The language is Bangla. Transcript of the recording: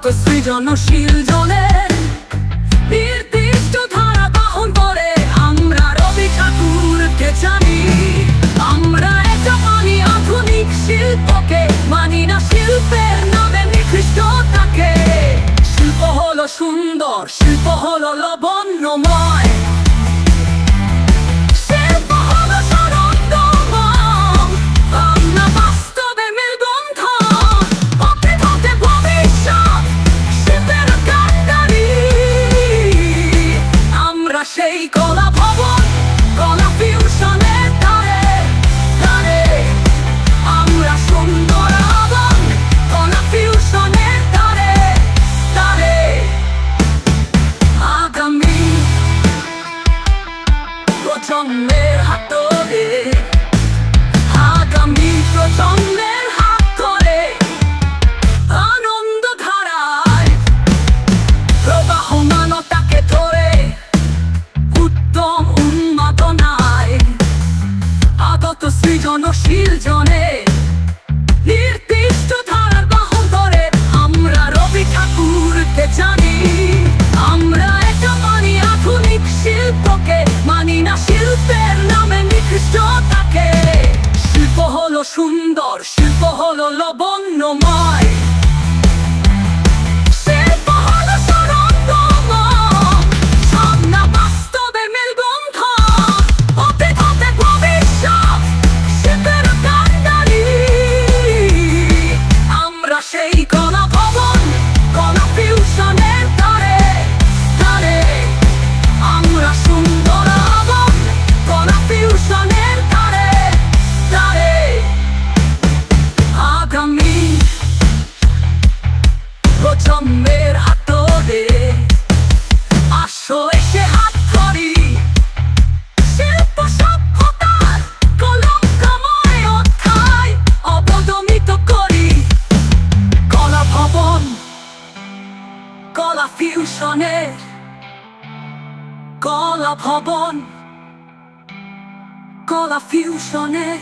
সৃজনশীল জনের নির্দিষ্ট ধারা বহন করে আমরা রবি ঠাকুরকে জানি। আমরা এটা মানি আধুনিক শিল্পকে, মানি না শিল্পের নামে নিকৃষ্টতাকে। শিল্প হলো সুন্দর, শিল্প হলো লাবণ্যময়, শিল্প হলো সরঞ্জাম, আমরা বাস্তবে মেলবন্ধ। অতীত হতে ভবিষ্যৎ, শিল্পের কান্ডারি। আমরা সেই কলা ভবন, কলা ফিউশনের ধারে ধারে। আমরা সুন্দর আবন, কলা ফিউশনের ধারে ধারে। আগামী প্রজন্মের হাত ধরে, আগামী প্রজন্মের হাত ধরে আনন্দ ধারায় প্রবাহমানতাকে ধরে উত্তম উন্মাদনায় আগত সৃজনশীল জনে নির্দিষ্ট ধারার বাহন ধরে আমরা রবি ঠাকুরকে জানি। আমরা এটা মানি আধুনিক শিল্পকে, মানি না শিল্পের নামে নিকৃষ্টতাকে। শিল্প হলো সুন্দর, শিল্প হলো লাবণ্যময়, শিল্প হলো সরঞ্জাম, আমরা বাস্তবে মেলবন্ধ। অতীত হতে ভবিষ্যৎ, শিল্পের কান্ডারি। আমরা সেই কলা ভবন, কলা ফিউশনের ধারে ধারে। আমরা সুন্দর আবন, কলা ফিউশনের ধারে ধারে। আগামী প্রজন্মের হাত ধরে আসো এসে হাত ধরি। শিল্প সভ্যতার কলঙ্কময় অধ্যায় অবদমিত করি। কলা ভবন, কলা ফিউশনের, কলা ভবন, কলা ফিউশনের।